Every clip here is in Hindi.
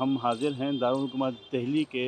हम हाजिर हैं दारुल हुकूमत दिल्ली के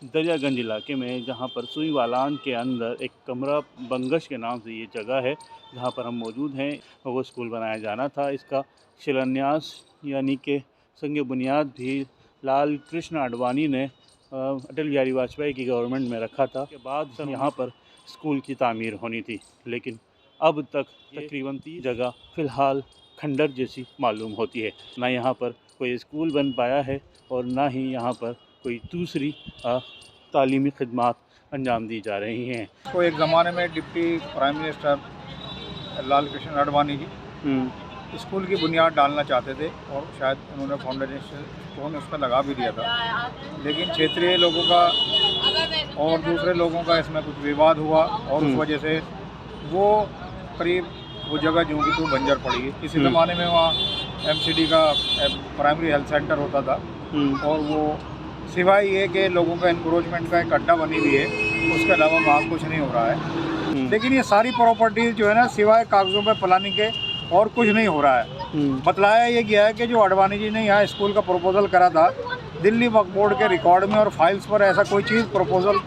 दरियागंज इलाके में, जहां पर सुई वालान के अंदर एक कमरा बंगश के नाम से ये जगह है जहां पर हम मौजूद हैं। वो स्कूल बनाया जाना था, इसका शिलान्यास यानी कि संग बुनियाद भी लाल कृष्ण आडवाणी ने अटल बिहारी वाजपेयी की गवर्नमेंट में रखा था। के बाद यहाँ पर स्कूल की तामीर होनी थी, लेकिन अब तक तकरीबन 30 जगह फ़िलहाल खंडर जैसी मालूम होती है। ना यहाँ पर कोई स्कूल बन पाया है और ना ही यहाँ पर कोई दूसरी तालीमी खिदमात अंजाम दी जा रही हैं। तो एक ज़माने में deputy prime minister Lal Krishna Advani ji school की बुनियाद डालना चाहते थे और शायद उन्होंने फाउंडेशन स्टोन उस पर लगा भी दिया था, लेकिन क्षेत्रीय लोगों का और दूसरे लोगों का इसमें कुछ विवाद हुआ और उस वजह से वो करीब वो जगह जो की तो बंजर पड़ी। इसी ज़माने में वहाँ MCD का प्राइमरी हेल्थ सेंटर होता था और वो सिवाय ये कि लोगों का इंक्रोचमेंट का एक अड्डा बनी हुई है, उसके अलावा वहाँ कुछ नहीं हो रहा है। लेकिन ये सारी प्रॉपर्टीज़ जो है ना, सिवाय कागज़ों पे प्लानिंग के और कुछ नहीं हो रहा है। बतलाया ये गया है कि जो आडवाणी जी ने यहाँ स्कूल का प्रपोजल करा था, दिल्ली वक्फ बोर्ड के रिकॉर्ड में और फाइल्स पर ऐसा कोई चीज़ प्रपोजल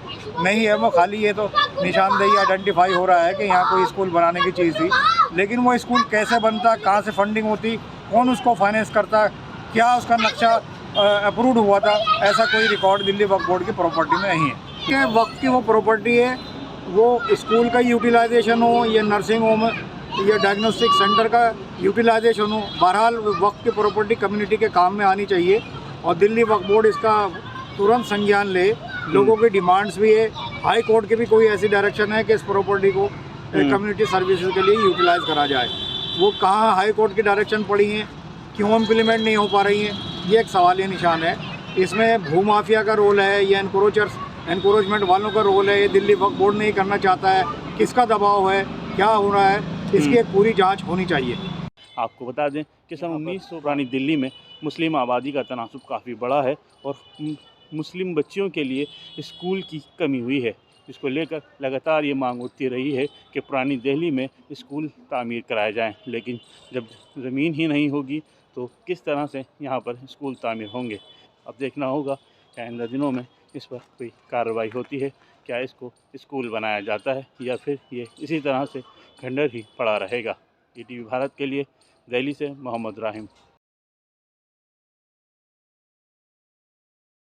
नहीं है। वो खाली ये तो निशानदेही आइडेंटिफाई हो रहा है कि यहाँ कोई स्कूल बनाने की चीज़ थी, लेकिन वो स्कूल कैसे बनता, कहाँ से फंडिंग होती, कौन उसको फाइनेंस करता, क्या उसका नक्शा अप्रूव्ड हुआ था, ऐसा कोई रिकॉर्ड दिल्ली वक्फ बोर्ड की प्रॉपर्टी में नहीं है। वक्त की वो प्रॉपर्टी है, वो स्कूल का यूटिलाइजेशन हो या नर्सिंग होम या डायग्नोस्टिक सेंटर का यूटिलाइजेशन हो, बहरहाल वक्त की प्रॉपर्टी कम्युनिटी के काम में आनी चाहिए और दिल्ली वक्फ बोर्ड इसका तुरंत संज्ञान ले। लोगों की डिमांड्स भी है, हाई कोर्ट की भी कोई ऐसी डायरेक्शन है कि इस प्रॉपर्टी को कम्युनिटी सर्विसेज के लिए यूटिलाइज करा जाए। वो कहाँ हाई कोर्ट की डायरेक्शन पड़ी हैं, क्यों इम्प्लीमेंट नहीं हो पा रही हैं, ये एक सवालिया निशान है। इसमें भूमाफिया का रोल है या एनक्रोचमेंट वालों का रोल है, ये दिल्ली वक्फ बोर्ड नहीं करना चाहता है, किसका दबाव है, क्या हो रहा है, इसकी एक पूरी जांच होनी चाहिए। आपको बता दें कि सन 1900 पुरानी दिल्ली में मुस्लिम आबादी का तनासुब काफ़ी बड़ा है और मुस्लिम बच्चियों के लिए स्कूल की कमी हुई है। इसको लेकर लगातार ये मांग उठती रही है कि पुरानी दिल्ली में स्कूल तामीर कराए जाएं, लेकिन जब ज़मीन ही नहीं होगी तो किस तरह से यहाँ पर स्कूल तामीर होंगे। अब देखना होगा कि आइंदा दिनों में इस पर कोई कार्रवाई होती है, क्या इसको स्कूल बनाया जाता है या फिर ये इसी तरह से खंडर ही पड़ा रहेगा। ETV भारत के लिए दिल्ली से मोहम्मद राहिम।